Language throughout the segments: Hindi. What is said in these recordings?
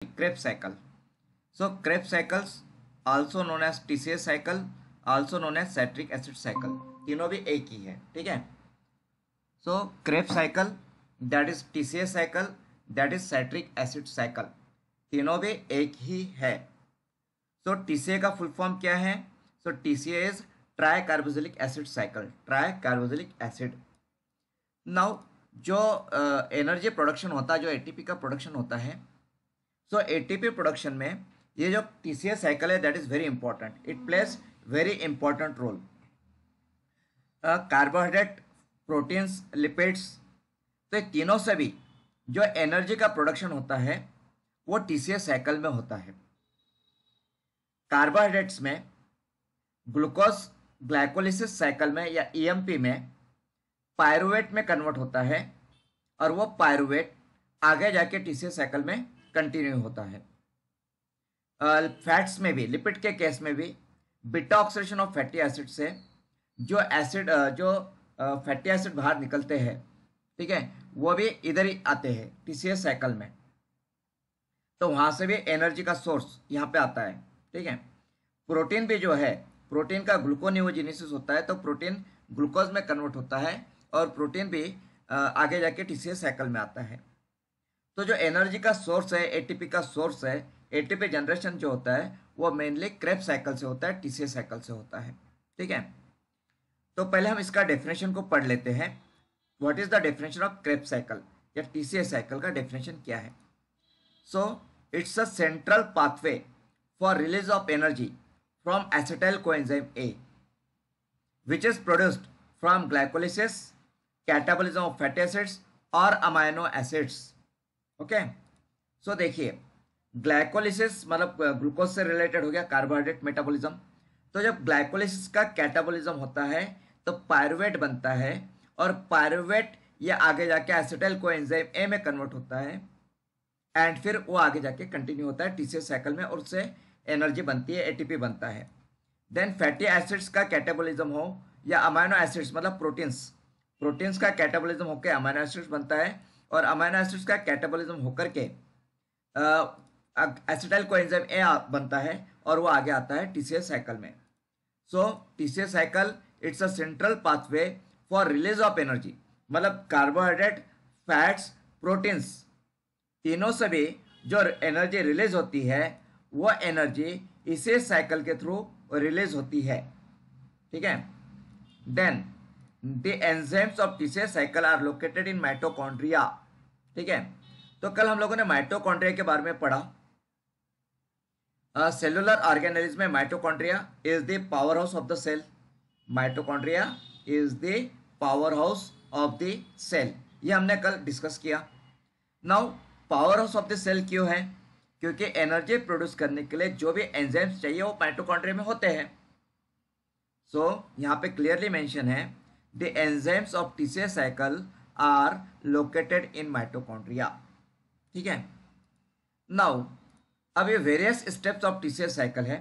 Krebs cycle. So Krebs cycles also known as TCA cycle, also known as citric acid cycle. तीनों भी एक ही है, ठीक है. So Krebs cycle, that is TCA cycle, that is citric acid cycle. तीनों भी एक ही है. So TCA का फुल फॉर्म क्या है? So TCA is tricarboxylic acid cycle, tricarboxylic acid. Now जो एनर्जी प्रोडक्शन होता है, जो एटीपी का प्रोडक्शन होता है, सो एटीपी प्रोडक्शन में ये जो टीसीए साइकिल है that is very important. It plays very important role. Carbohydrate, proteins, lipids, तो ये तीनों से भी जो एनर्जी का प्रोडक्शन होता है वो टीसीए साइकिल में होता है. कार्बोहाइड्रेट्स में ग्लूकोज ग्लाइकोलिसिस साइकिल में या ईएमपी में पायरुवेट में कन्वर्ट होता है और वो पायरुवेट आगे जाके टीसीए साइकिल में कंटिन्यू होता है. फैट्स में भी, लिपिड के केस में भी beta oxidation of fatty acid से जो एसिड जो फैटी एसिड बाहर निकलते हैं, ठीक है, वो भी इधर ही आते हैं टीसीए साइकिल में. तो वहां से भी एनर्जी का सोर्स यहाँ पे आता है, ठीक है. प्रोटीन भी जो है, प्रोटीन का ग्लूकोनियोजेनेसिस होता है तो प्रोटीन ग्लूकोज में कन्वर्ट होता है और प्रोटीन भी आगे जाके टीसीए साइकिल में आता है. तो जो एनर्जी का सोर्स है, एटीपी का सोर्स है, एटीपी जनरेशन जो होता है वो मेनली क्रेब्स साइकिल से होता है, टीसीए साइकिल से होता है, ठीक है. तो पहले हम इसका डेफिनेशन को पढ़ लेते हैं. What is the definition of Krebs cycle या टीसीए साइकिल का डेफिनेशन क्या है? So it's a central pathway for release of energy from acetyl coenzyme A, which is produced from glycolysis, catabolism of fatty acids और amino acids. Okay, so देखिए ग्लाइकोलिसिस मतलब ग्लूकोज से रिलेटेड हो गया कार्बोहाइड्रेट मेटाबॉलिज्म. तो जब ग्लाइकोलिसिस का कैटाबॉलिज्म होता है तो पायरुवेट बनता है और पायरुवेट ये आगे जाके एसिटाइल कोएंजाइम ए में कन्वर्ट होता है एंड फिर वो आगे जाके कंटिन्यू होता है टीसीए साइकिल में और उससे एनर्जी बनती है, एटीपी बनता है. देन फैटी एसिड्स का कैटाबॉलिज्म हो या अमाइनो एसिड्स मतलब प्रोटीन्स का कैटाबॉलिज्म होकर अमाइनो एसिड्स बनता है और अमाइनो एसिड्स का कैटाबॉलिज्म होकर के एसिटाइल कोएंजाइम ए बनता है और वो आगे आता है टीसीए साइकिल में. So TCA cycle it's a central pathway for release of energy, मतलब कार्बोहाइड्रेट, फैट्स, प्रोटीन्स तीनों से भी जो एनर्जी रिलीज होती है वो एनर्जी इसी साइकिल के थ्रू रिलीज होती है, ठीक है. Then the enzymes of TCA cycle are located in mitochondria, ठीक है. तो कल हम लोगों ने माइटोकॉन्ड्रिया के बारे में पढ़ा. सेलुलर ऑर्गेनेलिज्म में mitochondria is the powerhouse of the cell. Mitochondria is the powerhouse of the cell, ये हमने कल डिस्कस किया. Now powerhouse of the cell क्यों है? क्योंकि एनर्जी प्रोड्यूस करने के लिए जो भी एंजाइम्स चाहिए वो माइटोकॉन्ड्रिया में होते हैं. सो यहाँ पे क्लियरली मेंशन है the enzymes of TCA cycle are located in mitochondria, ठीक है. नाउ अब ये various steps of TCA cycle है.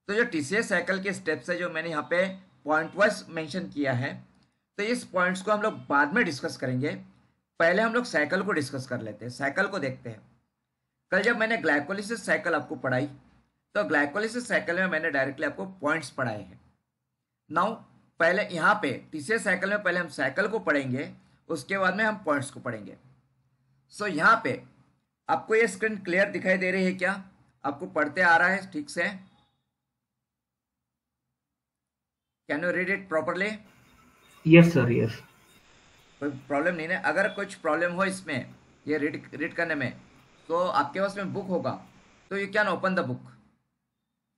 तो जो टीसीए साइकिल के स्टेप्स है जो मैंने यहाँ पे पॉइंट वाइज मेंशन किया है, तो इस पॉइंट्स को हम लोग बाद में डिस्कस करेंगे. पहले हम लोग साइकिल को डिस्कस कर लेते हैं, साइकिल को देखते हैं. कल जब मैंने ग्लाइकोलिसिस साइकिल आपको पढ़ाई तो ग्लाइकोलिसिस साइकिल में मैंने डायरेक्टली आपको पॉइंट्स पढ़ाए हैं. नाउ पहले यहाँ पे टीसीए साइकिल में पहले हम साइकिल को पढ़ेंगे, उसके बाद में हम पॉइंट्स को पढ़ेंगे. सो यहाँ पे आपको ये स्क्रीन क्लियर दिखाई दे रही है क्या? आपको पढ़ते आ रहा है ठीक से? Can you read it properly? Yes sir, yes. कोई प्रॉब्लम नहीं है? अगर कुछ प्रॉब्लम हो इसमें ये रीड करने में तो आपके पास में बुक होगा तो you can open the book.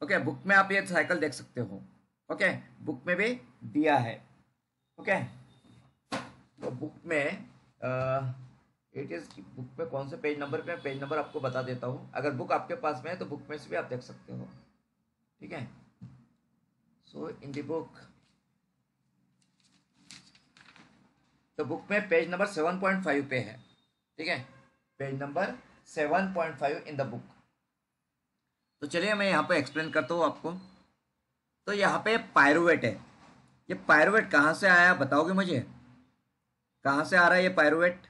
Okay, book में आप ये साइकिल देख सकते हो. ओके, बुक में भी दिया है. ओके, तो बुक में इट इज बुक में कौन से पेज नंबर पे, पेज नंबर आपको बता देता हूँ. अगर बुक आपके पास में है तो बुक में से भी आप देख सकते हो, ठीक है. सो इन द बुक, तो बुक में पेज नंबर 7.5 पे है, ठीक है. Page number 7.5 in the book. तो चलिए मैं यहाँ पे एक्सप्लेन करता हूँ आपको. तो यहाँ पे पायरुवेट है. ये पायरुवेट कहाँ से आया बताओगे मुझे? कहाँ से आ रहा है ये पायरुवेट?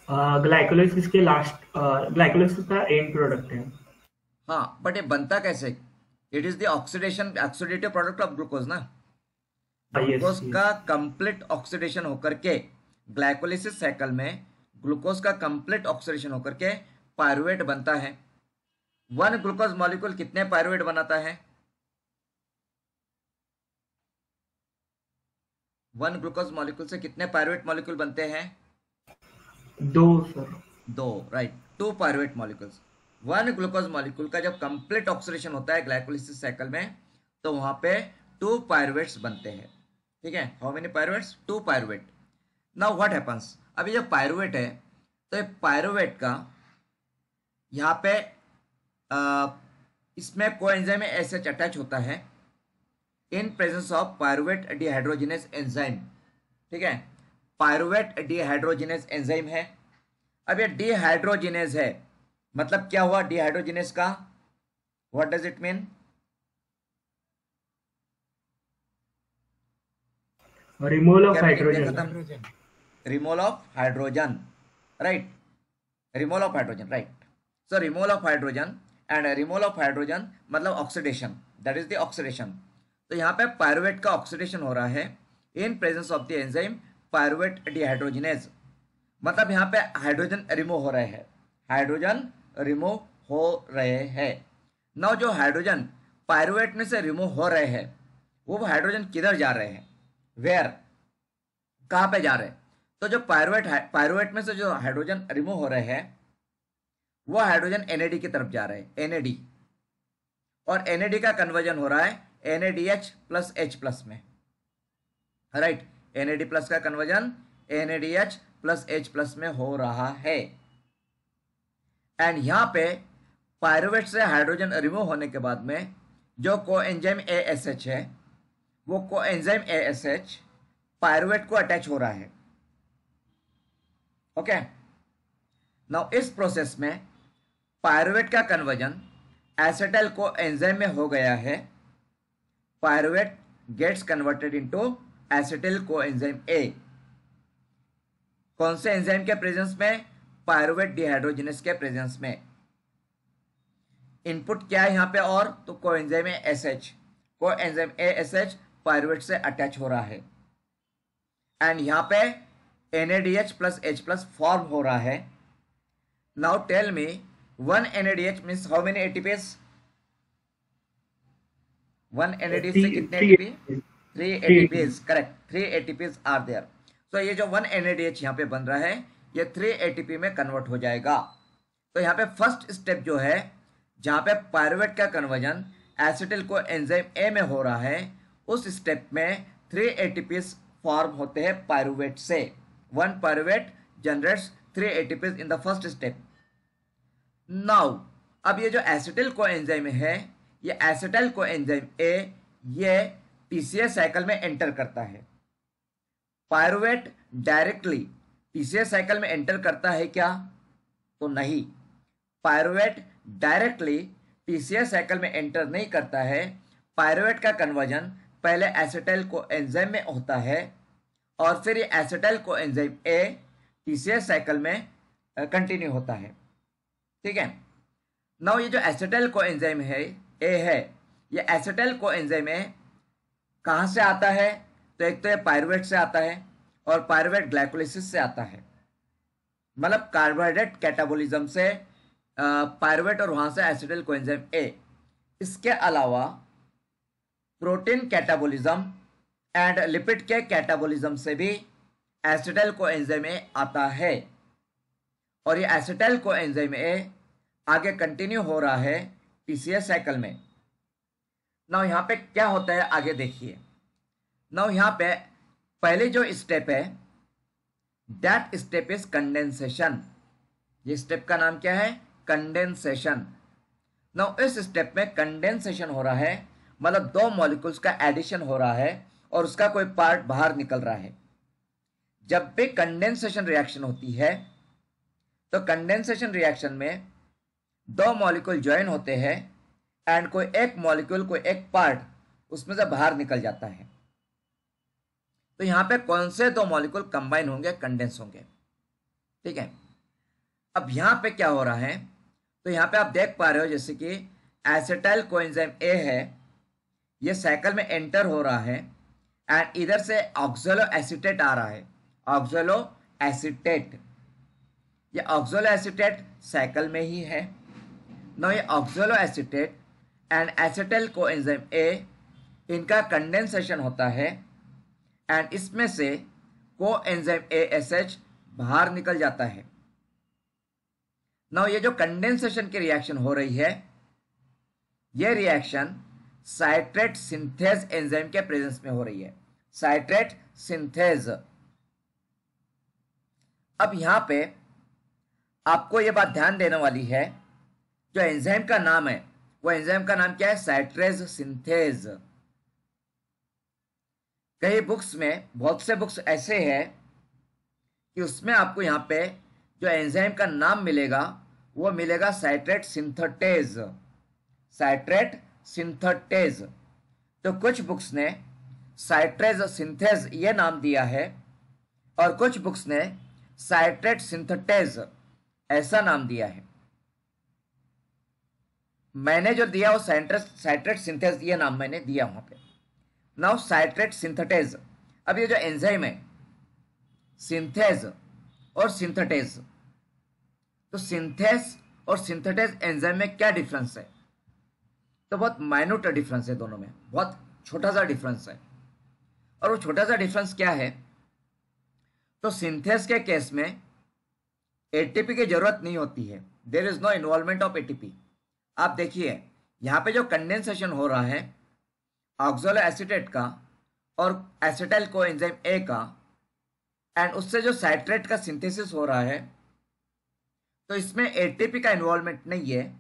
ग्लाइकोलाइसिस के लास्ट, ग्लाइकोलाइसिस का एंड प्रोडक्ट है। हाँ, बट ये बनता कैसे? It is the oxidative product of glucose ना। Yes glucose yes. का कंप्लीट ऑक्सीडेशन होकर के ग्लाइकोलिसिस साइकिल में ग्लूकोज का कंप्लीट ऑक्सीडेशन होकर के पायरुवेट बनता है। वन ग्लूकोज मॉलिक्यूल कितने पायरुवेट बनाता है? वन ग्लूकोज मॉलिक्यूल से कितने पायरुवेट मॉलिक्यूल बनते हैं? 2 सर। दो, right, two pyruvate molecules. One glucose molecule का जब कंप्लीट ऑक्सीडेशन होता है ग्लाइकोलिसिस साइकिल में, तो वहां पे टू पायरुवेट्स बनते हैं। ठीक है, how many pyruvates? Two pyruvate. Now what happens, अभी जब पायरुवेट है तो ये पायरुवेट का यहाँ पे अ, इसमें कोएंजाइम एसएच अटैच होता है in presence of pyruvate dehydrogenase enzyme. ठीक है, पायरुवेट डिहाइड्रोजिनेज एंजाइम है। अब ये डिहाइड्रोजिनेज है, मतलब क्या हुआ डिहाइड्रोजिनेज का? What does it mean? Removal of क्या मीनिंग दिया हाइड्रोजन। खत्म? Removal of hydrogen, right, removal of hydrogen, right. So removal of hydrogen, and removal of hydrogen मतलब oxidation, that is the oxidation. तो यहाँ पे पायरुवेट का ऑक्सीडेशन हो रहा है in presence of the enzyme pyruvate dehydrogenase, मतलब यहाँ पे हाइड्रोजन रिमूव हो रहे हैं, हाइड्रोजन रिमूव हो रहे हैं। नाउ जो हाइड्रोजन पायरुवेट में से रिमूव हो रहे हैं, वो हाइड्रोजन किधर जा रहे हैं? वेयर, कहाँ पे जा रहे हैं? तो जो पायरुवेट में से जो हाइड्रोजन रिमूव हो रहे हैं, वो हाइड्रोजन एनएडी की तरफ जा रहे हैं, एनएडी। और एनएडी का कन्वर्जन हो रहा है एनएडीएच प्लस एच प्लस में, राइट। एनएडी प्लस का conversion NADH plus H plus में हो रहा है। एंड यहाँ पे पायरुवेट से हाइड्रोजन रिमूव होने के बाद में जो कोएंजाइम एएसएच है, वो कोएंजाइम एएसएच पायरुवेट को अटैच हो रहा है। ओके, नाउ इस प्रोसेस में पायरुवेट का कन्वर्जन एसिटाइल कोएंजाइम में हो गया है। Pyruvate gets converted into acetyl coenzyme A. कौन से एंजाइम के प्रेजेंस में? पायरुवेट डिहाइड्रोजिनेज के प्रेजेंस में। इनपुट क्या है यहाँ पे? और तो coenzyme SH, coenzyme ASH pyruvate से अटैच हो रहा है। एंड यहाँ पे NADH plus H plus form हो रहा है। Now tell me, one NADH means how many ATPs? One NADH से कितने ATP? 3 ATPs, correct, 3 ATPs are there. तो ये जो वन NADH यहाँ पे बन रहा है, ये 3 ATP में कन्वर्ट हो जाएगा। तो यहाँ पे फर्स्ट स्टेप जो है, जहाँ पे पायरुवेट का कन्वर्जन एसिटिल को एंजाइम ए में हो रहा है, उस स्टेप में 3 ATPs फॉर्म होते हैं पायरुवेट से। One pyruvate generates 3 ATPs in the first step. Now अब ये जो एसिटिल को एंजाइम है, ये एसिटाइल को एंजाइम ए, ये TCA साइकिल में एंटर करता है। पायरुवेट डायरेक्टली TCA साइकिल में एंटर करता है क्या? तो नहीं, पायरुवेट डायरेक्टली TCA साइकिल में एंटर नहीं करता है। पायरुवेट का कन्वर्जन पहले एसिटाइल को एंजाइम में होता है, और फिर ये acetyl co enzyme A TCA cycle में कंटिन्यू होता है। ठीक है, नाउ ये जो एसिटाइल को एंजाइम है ए है, ये एसिटाइल को एंजाइम ए कहाँ से आता है? तो एक तो ये पायरुवेट से आता है, और पायरुवेट ग्लाइकोलिसिस से आता है, मतलब कार्बोहाइड्रेट कैटाबोलिज्म से पायरुवेट, और वहां से एसिटाइल कोएंजाइम ए। इसके अलावा प्रोटीन कैटाबोलिज्म एंड लिपिड के कैटाबोलिज्म से भी एसिटाइल कोएंजाइम ए आता है, और ये एसिटाइल कोएंजाइम ए आगे कंटिन्यू हो रहा है TCA साइकिल में। नाउ यहाँ पे क्या होता है आगे देखिए। नाउ यहाँ पे पहले जो स्टेप है, दैट स्टेप इज कंडेंसेशन। ये स्टेप का नाम क्या है? कंडेंसेशन। नाउ इस स्टेप में कंडेंसेशन हो रहा है, मतलब दो मॉलिक्यूल्स का एडिशन हो रहा है और उसका कोई पार्ट बाहर निकल रहा है। जब भी कंडेंसेशन रिएक्शन होती है, तो कंडेंसेशन रिएक्शन में दो मॉलिक्यूल ज्वाइन होते हैं, एंड कोई एक मॉलिक्यूल, कोई एक पार्ट उसमें से बाहर निकल जाता है। तो यहाँ पे कौन से दो मॉलिक्यूल कंबाइन होंगे? कंडेंस होंगे। ठीक है, अब यहाँ पे क्या हो रहा है, तो यहाँ पे आप देख पा रहे हो जैसे कि एसिटाइल कोएंजाइम ए है, ये साइकिल में एंटर हो रहा है एंड इधर से ऑक्सैलो एसीटेट आ रहा है, ऑक्सैलो एसीटेट, ये ऑक्सैलो एसीटेट साइकिल में ही है ना। ये oxalo acetate and acetyl coenzyme ए, इनका कंडेंसेशन होता है एंड इसमें से कोएंजाइम ASH बाहर निकल जाता है। नाउ ये जो कंडेंसेशन की रिएक्शन हो रही है, ये रिएक्शन साइट्रेट सिंथेज एंजाइम के प्रेजेंस में हो रही है, साइट्रेट सिंथेज। अब यहां पे आपको ये बात ध्यान देने वाली है, जो एंजाइम का नाम है वो एंजाइम का नाम क्या है, साइट्रेज सिंथेज। कई बुक्स में, बहुत से बुक्स ऐसे हैं कि उसमें आपको यहाँ पे जो एंजाइम का नाम मिलेगा वो मिलेगा साइट्रेट सिंथेटेज, साइट्रेट सिंथेटेज। तो कुछ बुक्स ने साइट्रेज सिंथेज ये नाम दिया है और कुछ बुक्स ने साइट्रेट सिंथेटेज ऐसा नाम दिया है। मैंने जो दिया वो साइट्रेट सिंथेज ये नाम मैंने दिया वहां पे। नाउ साइट्रेट सिंथेटेज, अब ये जो एंजाइम है सिंथेज और सिंथेटेज, तो सिंथेस और सिंथेटेज एंजाइम में क्या डिफरेंस है, तो बहुत माइन्यूट डिफरेंस है दोनों में, बहुत छोटा सा डिफरेंस है। और वो छोटा सा डिफरेंस क्या है, तो सिंथेस के केस में एटीपी की जरूरत नहीं होती है, there is no involvement of ATP. आप देखिए यहाँ पे जो कंडेंसेशन हो रहा है ऑक्सैलो एसीटेट का और एसिटाइल कोएंजाइम ए का, एंड उससे जो साइट्रेट का सिंथेसिस हो रहा है, तो इसमें एटीपी का इन्वॉल्वमेंट नहीं है,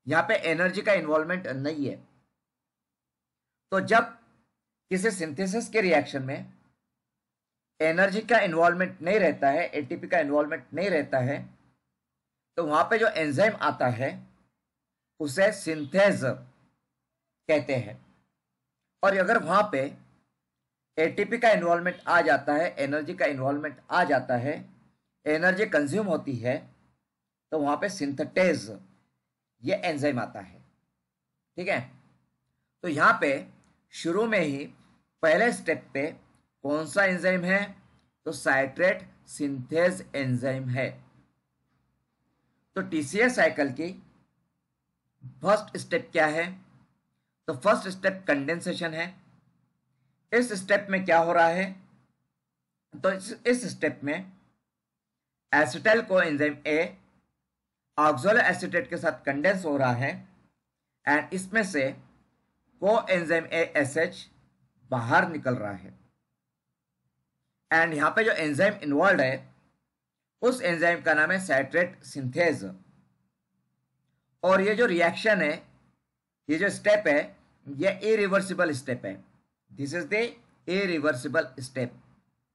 यहाँ पे एनर्जी का इन्वॉल्वमेंट नहीं है। तो जब किसी सिंथेसिस के रिएक्शन में एनर्जी का इन्वॉल्वमेंट नहीं रहता है, एटीपी का इन्वॉल्वमेंट नहीं रहता है, तो वहां पे जो एंजाइम आता है उसे सिंथेज कहते हैं। और अगर वहां पे एटीपी का इन्वॉल्वमेंट आ जाता है, एनर्जी का इन्वॉल्वमेंट आ जाता है, एनर्जी कंज्यूम होती है, तो वहां पे सिंथेटेज ये एंजाइम आता है। ठीक है, तो यहाँ पे शुरू में ही पहले स्टेप पे कौन सा एंजाइम है, तो साइट्रेट सिंथेज एंजाइम है। तो टीसीएस साइकिल की फर्स्ट स्टेप क्या है, तो फर्स्ट स्टेप कंडेंसेशन है। इस स्टेप में क्या हो रहा है, तो इस स्टेप में एसिटाइल कोएंजाइम ए ऑक्सैलो एसीटेट के साथ कंडेंस हो रहा है एंड इसमें से कोएंजाइम ASH बाहर निकल रहा है। एंड यहां पे जो एंजाइम इन्वॉल्व है उस एंजाइम का नाम है साइट्रेट सिंथेज। और ये जो रिएक्शन है, ये जो स्टेप है, ये इरिवर्सिबल स्टेप है, this is the irreversible step.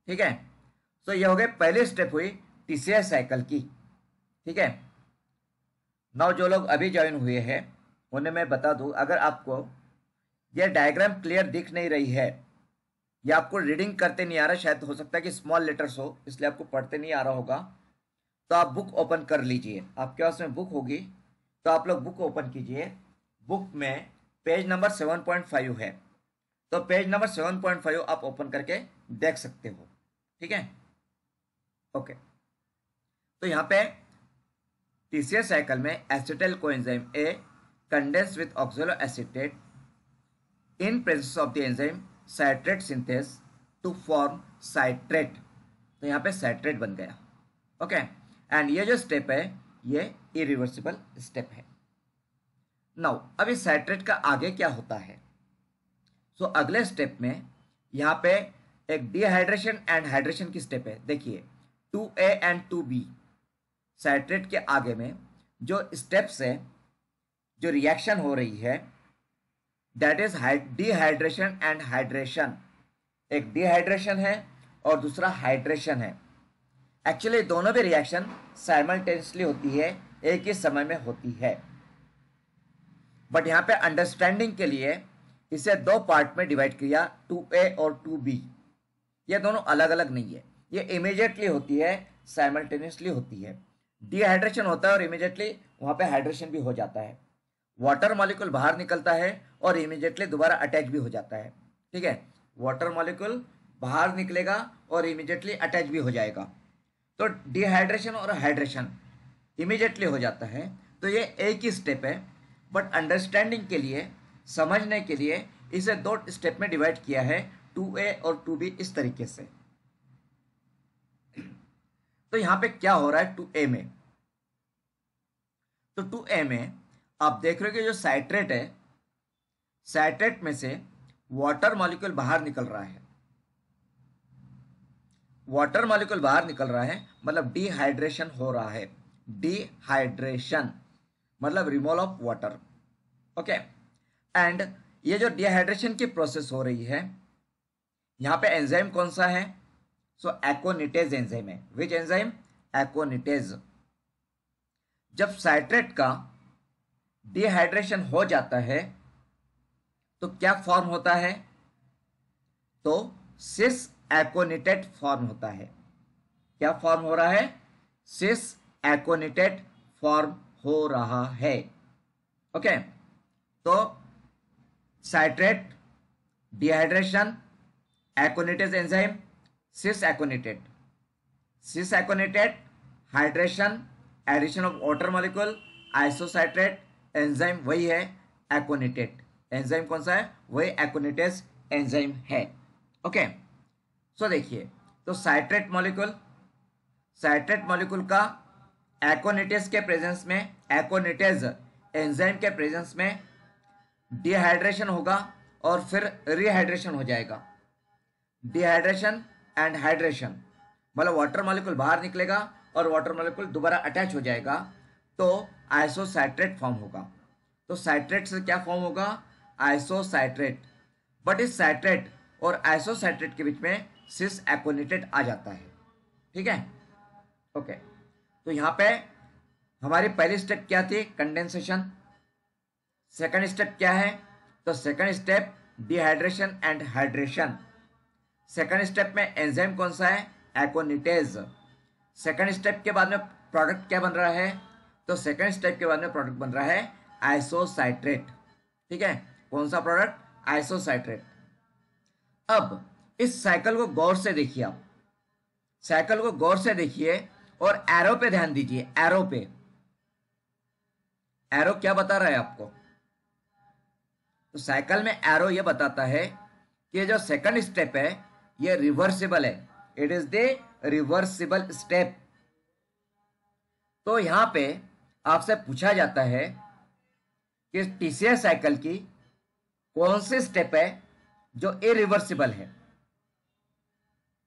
ठीक है, तो ये हो गए पहली स्टेप हुई टीसीएस साइकिल की। ठीक है, नाउ जो लोग अभी ज्वाइन हुए हैं उन्हें मैं बता दूं, अगर आपको ये डायग्राम क्लियर दिख नहीं रही है या आपको रीडिंग करते नहीं आ रहा, शायद हो सकता है कि स्मॉल लेटर्स हो इसलिए आपको पढ़ते नहीं आ रहा होगा, तो आप बुक ओपन कर लीजिए। आपके पास में बुक होगी तो आप लोग बुक ओपन कीजिए। बुक में पेज नंबर 7.5 है, तो पेज नंबर 7.5 आप ओपन करके देख सकते हो। ठीक है, ओके। तो यहाँ पे टीसीएस साइकिल में acetyl coenzyme A condense with oxaloacetate in presence of the enzyme citrate synthase to form citrate, तो यहाँ पे साइट्रेट बन गया। ओके, एंड ये जो स्टेप है ये इरिवर्सिबल स्टेप है। नाउ अब इस साइट्रेट का आगे क्या होता है, सो अगले स्टेप में यहाँ पे एक डिहाइड्रेशन एंड हाइड्रेशन की स्टेप है। देखिए 2A एंड 2B, साइट्रेट के आगे में जो स्टेप्स है, जो रिएक्शन हो रही है, that is dehydration and hydration. एक डिहाइड्रेशन है और दूसरा हाइड्रेशन है। एक्चुअली दोनों भी रिएक्शन साइमल्टेनियसली होती है, एक ही समय में होती है, बट यहाँ पे अंडरस्टैंडिंग के लिए इसे दो पार्ट में डिवाइड किया, 2A और 2B। ये दोनों अलग अलग नहीं है, ये इमीडिएटली होती है, साइमल्टेनियसली होती है। डिहाइड्रेशन होता है और इमीडिएटली वहां पे हाइड्रेशन भी हो जाता है। वाटर मॉलिक्यूल बाहर निकलता है और इमीडिएटली दोबारा अटैच भी हो जाता है। ठीक है, वाटर मॉलिक्यूल बाहर निकलेगा और इमीडिएटली अटैच भी हो जाएगा। तो डिहाइड्रेशन और हाइड्रेशन इमीडिएटली हो जाता है। तो ये एक ही स्टेप है, बट अंडरस्टैंडिंग के लिए, समझने के लिए इसे दो स्टेप में डिवाइड किया है, 2A और 2B, इस तरीके से। तो यहां पे क्या हो रहा है 2A में? तो 2A में आप देख रहे हो कि जो साइट्रेट है, साइट्रेट में से वाटर मॉलिक्यूल बाहर निकल रहा है। वाटर मॉलिक्यूल बाहर निकल रहा है मतलब डिहाइड्रेशन हो रहा है। डिहाइड्रेशन मतलब removal of water. Okay, and ये जो डिहाइड्रेशन की प्रोसेस हो रही है, यहां पे एंजाइम कौन सा है? सो एकोनिटेज एंजाइम है। Which enzyme? एकोनिटेज। जब साइट्रेट का डिहाइड्रेशन हो जाता है तो क्या फॉर्म होता है? तो सिस एकोनिटेट फॉर्म होता है। क्या फॉर्म हो रहा है? सिस एकोनिटेट फॉर्म हो रहा है। ओके, तो citrate, dehydration, aconitase enzyme, cis aconitate. Cis aconitate, hydration, addition of water molecule, isocitrate, enzyme वही है एकोनिटेट। एंजाइम कौन सा है? वही एकोनिटेज एंजाइम है। ओके, सो देखिए, तो साइट्रेट मॉलिक्यूल का एकोनिटेज के प्रेजेंस में, एकोनिटेज एंजाइम के प्रेजेंस में डिहाइड्रेशन होगा और फिर रिहाइड्रेशन हो जाएगा। डिहाइड्रेशन एंड हाइड्रेशन मतलब वाटर मॉलिक्यूल बाहर निकलेगा और वाटर मॉलिक्यूल दोबारा अटैच हो जाएगा, तो आइसोसाइट्रेट फॉर्म होगा। तो साइट्रेट से क्या फॉर्म होगा? आइसोसाइट्रेट। बट इस साइट्रेट और आइसोसाइट्रेट के बीच में सिस एकोनिटेट आ जाता है। ठीक है, ओके। तो यहां पे हमारी पहली स्टेप क्या थी? कंडेंसेशन। सेकंड स्टेप क्या है? तो second step dehydration and hydration. Second step में एंजाइम कौन सा है? एकोनिटेज। सेकंड स्टेप के बाद में प्रोडक्ट क्या बन रहा है? तो सेकंड स्टेप के बाद में प्रोडक्ट बन रहा है आइसोसाइट्रेट। ठीक है, कौन सा प्रोडक्ट? आइसोसाइट्रेट। अब इस साइकिल को गौर से देखिए, आप साइकिल को गौर से देखिए और एरो पे ध्यान दीजिए। एरो पे, एरो क्या बता रहा है आपको? तो साइकिल में एरो ये बताता है कि जो सेकंड स्टेप है ये रिवर्सिबल है। It is the reversible step. तो यहां पे आपसे पूछा जाता है कि टीसीएस साइकिल की कौन सी स्टेप है जो इरिवर्सिबल है?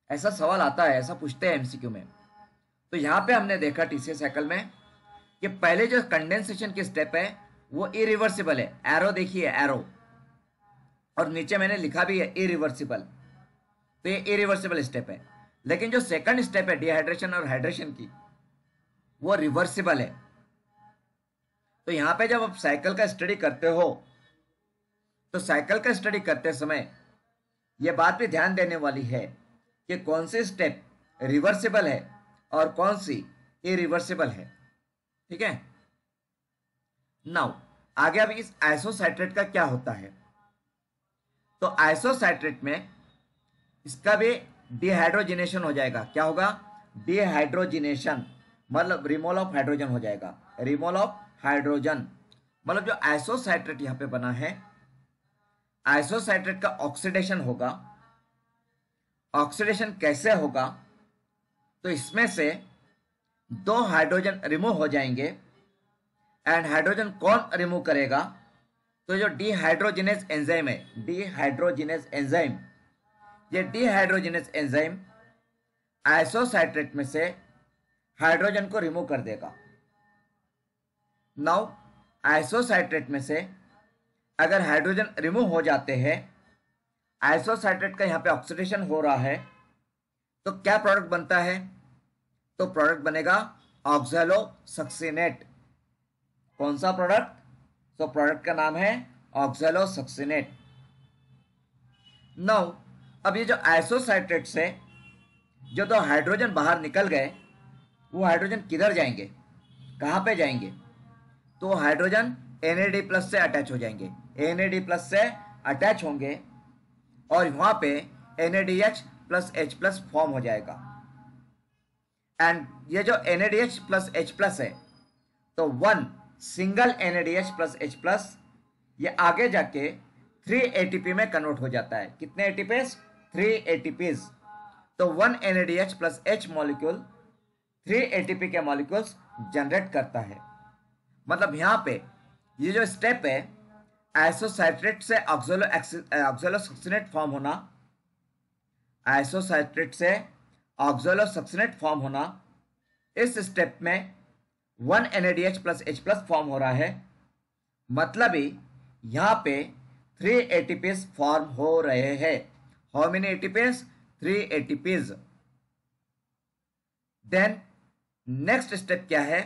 ऐसा सवाल आता है, ऐसा पूछते हैं एमसीक्यू में। तो यहां पे हमने देखा टीसीएस साइकिल में कि पहले जो कंडेंसेशन की स्टेप है वो इरिवर्सिबल है। एरो देखिए, एरो, और नीचे मैंने लिखा भी है इरिवर्सिबल। तो ये इरिवर्सिबल स्टेप है। लेकिन जो सेकंड स्टेप है डिहाइड्रेशन और हाइड्रेशन की, वो रिवर्सिबल है। तो यहां पे जब आप साइकिल का स्टडी करते हो तो साइकिल का स्टडी करते समय यह बात भी ध्यान देने वाली है कि कौन सी स्टेप रिवर्सिबल है और कौन सी इरिवर्सिबल है। ठीक है, नाउ आगे अब इस आइसोसाइट्रेट का क्या होता है? तो आइसोसाइट्रेट में इसका भी डिहाइड्रोजिनेशन हो जाएगा। क्या होगा? डिहाइड्रोजिनेशन मतलब रिमूवल ऑफ हाइड्रोजन हो जाएगा। रिमूवल ऑफ हाइड्रोजन मतलब जो आइसोसाइट्रेट यहां पे बना है, आइसोसाइट्रेट का ऑक्सीडेशन होगा। ऑक्सीडेशन कैसे होगा? तो इसमें से 2 हाइड्रोजन रिमूव हो जाएंगे। एंड हाइड्रोजन कौन रिमूव करेगा? तो जो डिहाइड्रोजिनेज एंजाइम है, डिहाइड्रोजिनेज एंजाइम, ये डिहाइड्रोजिनेज एंजाइम आइसोसाइट्रेट में से हाइड्रोजन को रिमूव कर देगा। नाउ आइसोसाइट्रेट में से अगर हाइड्रोजन रिमूव हो जाते हैं, आइसोसाइट्रेट का यहां पे ऑक्सीडेशन हो रहा है, तो क्या प्रोडक्ट बनता है? तो प्रोडक्ट बनेगा ऑक्सैलोसक्सिनेट। कौन सा प्रोडक्ट? तो प्रोडक्ट का नाम है ऑक्सैलोसक्सिनेट। नाउ अब ये जो आइसोसाइट्रेट से जो 2 हाइड्रोजन बाहर निकल गए, वो हाइड्रोजन किधर जाएंगे? कहाँ पे जाएंगे? तो हाइड्रोजन Na+ से अटैच हो जाएंगे, Na+ से अटैच होंगे और वहां पे NADH+H+ फॉर्म हो जाएगा। एंड ये जो NADH+H+ है, तो वन सिंगल NADH+H+ ये आगे जाके 3 ATP में कन्वर्ट हो जाता है। कितने ATPs? 3 ATPs। तो 1 NADH+H मॉलिक्यूल 3 ATP के मॉलिक्यूल्स जनरेट करता है। मतलब यहाँ पे ये जो स्टेप है, आइसोसाइट्रेट से ऑक्सोलोसक्सिनेट फॉर्म होना, आइसोसाइट्रेट से ऑक्सोलोसक्सिनेट फॉर्म होना, इस स्टेप में 1 NADH+H+ फॉर्म हो रहा है। मतलब ही यहाँ पे 3 ATPs फॉर्म हो रहे हैं। How many ATPs? 3 ATPs। Then next step क्या है?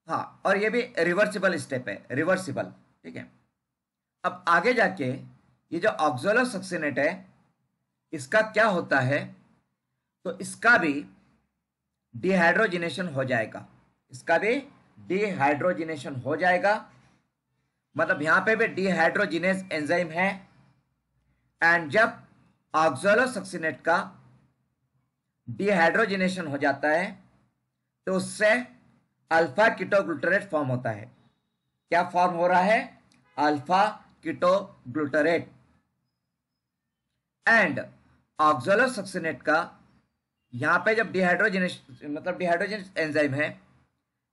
हाँ, और ये भी रिवर्सिबल स्टेप है, रिवर्सिबल, ठीक है। अब आगे जाके ये जो ऑक्सोलोसक्सिनेट है, इसका क्या होता है? तो इसका भी डिहाइड्रोजिनेशन हो जाएगा, इसका भी डिहाइड्रोजिनेशन हो जाएगा। मतलब यहां पे भी डिहाइड्रोजिनेज एंजाइम है। एंड जब ऑक्सोलोसक्सिनेट का डिहाइड्रोजिनेशन हो जाता है तो उससे अल्फा कीटोग्लूटरेट फॉर्म होता है। क्या फॉर्म हो रहा है? Alpha ketoglutarate. एंड ऑक्सोलोसक्सिनेट का यहां पे जब डिहाइड्रोजिनेशन, मतलब डिहाइड्रोजिनेज एंजाइम है,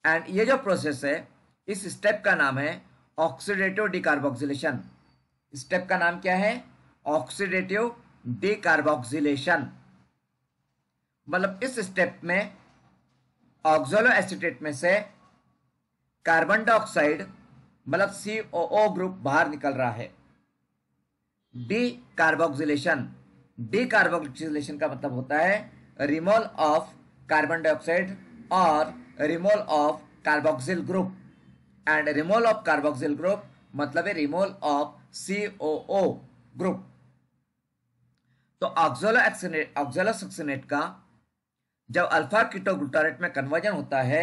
एंड ये जो प्रोसेस है, इस स्टेप का नाम है ऑक्सीडेटिव डिकार्बोक्सिलेशन। स्टेप का नाम क्या है? Oxidative decarboxylation. मतलब इस स्टेप में ऑक्सोलो एसीटेट में से कार्बन डाइऑक्साइड, मतलब COO ग्रुप बाहर निकल रहा है। डी कार्बोक्सिलेशन, डी कार्बोक्सिलेशन का मतलब होता है रिमूवल ऑफ कार्बन डाइऑक्साइड और removal of carboxyl group. And removal of carboxyl group मतलब है रिमूवल ऑफ COO ग्रुप। तो ऑक्सोलोसक्सिनेट का जब अल्फा कीटोग्लूटारेट में कन्वर्जन होता है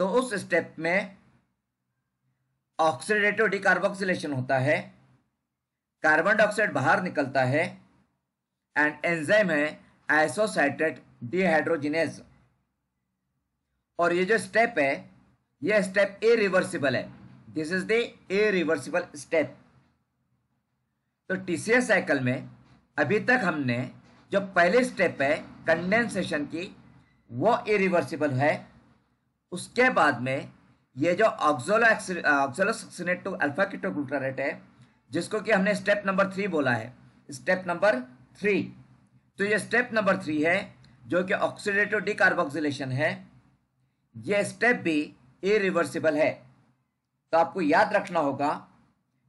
तो उस स्टेप में ऑक्सीडेटिव डिकार्बोक्सिलेशन होता है, कार्बन डाइऑक्साइड बाहर निकलता है, एंड एंजाइम है आइसोसाइट्रेट डिहाइड्रोजिनेज। और ये जो स्टेप है, ये स्टेप इरिवर्सिबल है। This is the irreversible step. तो TCA साइकिल में अभी तक हमने जो पहले स्टेप है कंडेंसेशन की, वो इरिवर्सिबल है। उसके बाद में ये जो ऑक्सोलोसक्सिनेट टू अल्फा कीटोग्लूटारेट है, जिसको कि हमने स्टेप नंबर 3 बोला है, स्टेप नंबर 3। तो ये स्टेप नंबर 3 है जो कि ऑक्सीडेटिव डिकार्बोक्सिलेशन है। ये स्टेप भी इरिवर्सिबल है। तो आपको याद रखना होगा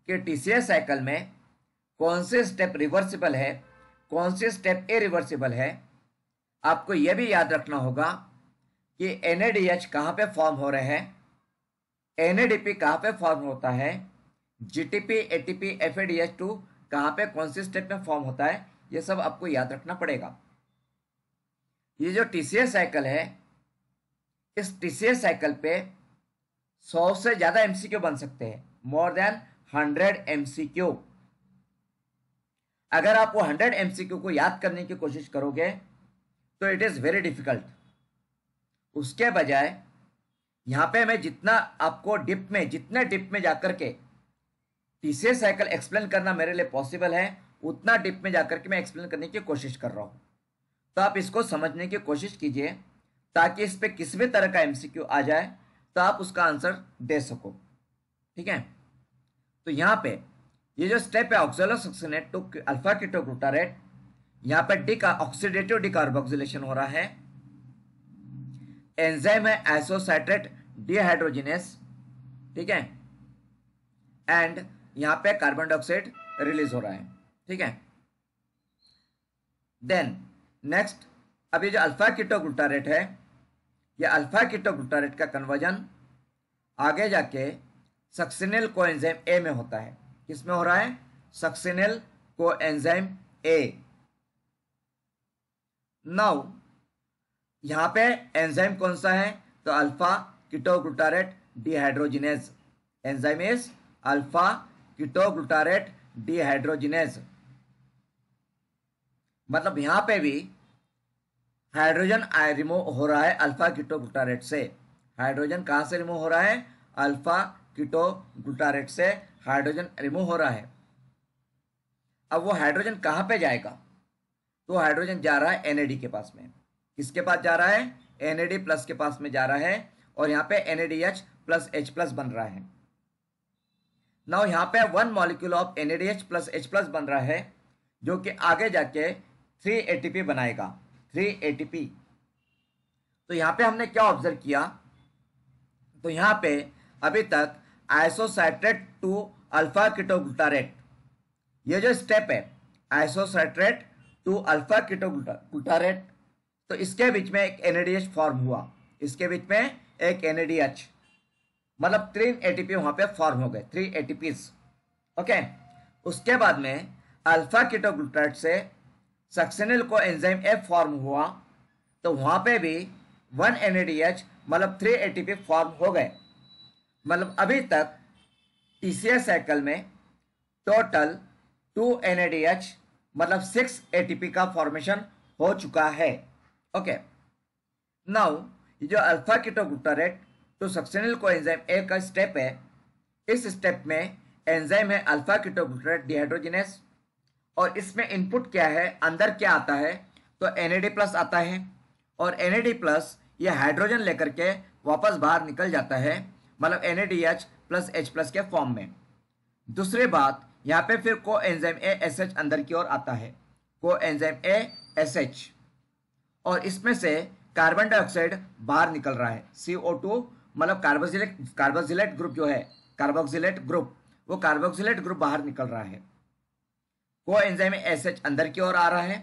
कि TCA साइकिल में कौन से स्टेप रिवर्सिबल है, कौन से स्टेप इरिवर्सिबल है। आपको यह भी याद रखना होगा कि NADH कहाँ पे फॉर्म हो रहे हैं, NADP कहाँ पे फॉर्म होता है, GTP, ATP, FADH2 कहाँ पे कौन से स्टेप में फॉर्म होता है, ये सब आपको याद रखना पड़ेगा। ये जो TCA साइकिल है, इस TCA साइकिल पे 100 से ज्यादा MCQ बन सकते हैं, मोर देन 100 MCQ। अगर आप वो 100 MCQ को याद करने की कोशिश करोगे तो इट इज वेरी डिफिकल्ट। उसके बजाय यहां पे मैं जितना आपको डिप में, जितने डिप में जाकर के TCA साइकिल एक्सप्लेन करना मेरे लिए पॉसिबल है, उतना डिप में जाकर के मैं एक्सप्लेन करने की कोशिश कर रहा हूं। तो आप इसको समझने की कोशिश कीजिए ताकि इस पे किसी भी तरह का MCQ आ जाए तो आप उसका आंसर दे सको, ठीक है। तो यहां पे ये जो स्टेप है ऑक्सोलोसक्सिनेट टू अल्फा कीटोग्लूटारेट, यहां पे ऑक्सीडेटिव डिकार्बोक्सिलेशन हो रहा है। एंजाइम है आइसोसाइट्रेट डिहाइड्रोजिनेस, ठीक है। एंड यहां पे कार्बन डाइऑक्साइड रिलीज हो रहा है, ठीक है। देन नेक्स्ट, अभी जो अल्फा कीटोग्लूटारेट है, ये अल्फा कीटोग्लूटारेट का कन्वर्जन आगे जाके सक्सिनिल कोएंजाइम ए में होता है। किसमें हो रहा है? Succinyl coenzyme A. नाउ यहां पे एंजाइम कौन सा है? तो alpha ketoglutarate dehydrogenase, enzyme is alpha ketoglutarate dehydrogenase. मतलब यहां पे भी हाइड्रोजन रिमूव हो रहा है अल्फा कीटोग्लूटारेट से। हाइड्रोजन कहां से रिमूव हो रहा है? अल्फा कीटोग्लूटारेट से हाइड्रोजन रिमूव हो रहा है। अब वो हाइड्रोजन कहां पे जाएगा? तो हाइड्रोजन जा रहा है NAD के पास में। किसके पास जा रहा है? NAD प्लस के पास में जा रहा है, और यहाँ पे NADH प्लस H प्लस बन रहा है। नाउ यहाँ पे 1 molecule of NADH plus H plus बन रहा है, जो कि आगे जाके 3 ATP बनाएगा, 3 ATP। तो यहाँ पे हमने क्या ऑब्जर्व किया? तो यहाँ पे अभी तक आइसोसाइट्रेट टू अल्फा कीटोग्लूटारेट, ये जो स्टेप है आइसोसाइट्रेट टू अल्फा कीटोग्लूटारेट, तो इसके बीच में एक NADH फॉर्म हुआ, इसके बीच में एक NADH, मतलब 3 ATP वहां पे फॉर्म हो गए, 3 ATPs। ओके, उसके बाद में अल्फा कीटोग्लूटारेट से सक्सेनिल को एंजाइम ए फॉर्म हुआ, तो वहां पे भी 1 NADH मतलब 3 ATP फॉर्म हो गए। मतलब अभी तक TCA साइकिल में टोटल 2 NADH मतलब 6 ATP का फॉर्मेशन हो चुका है। ओके, नाउ ये जो अल्फा कीटोग्लूटारेट टू सक्सेनिल को एंजाइम ए का स्टेप है, इस स्टेप में एंजाइम है अल्फा कीटोग्लूटारेट डिहाइड्रोजिनेस, और इसमें इनपुट क्या है, अंदर क्या आता है? तो NAD प्लस आता है, और NAD प्लस ये हाइड्रोजन लेकर के वापस बाहर निकल जाता है, मतलब NADH प्लस H प्लस के फॉर्म में। दूसरी बात, यहाँ पे फिर को एंजाइम ASH अंदर की ओर आता है, को एंजाइम ASH, और इसमें से कार्बन डाइऑक्साइड बाहर निकल रहा है, CO2 मतलब कार्बोक्सिलेट ग्रुप जो है, कार्बोक्सिलेट ग्रुप, वो कार्बोक्सिलेट ग्रुप बाहर निकल रहा है। को एंजाइम ASH अंदर की ओर आ रहा है,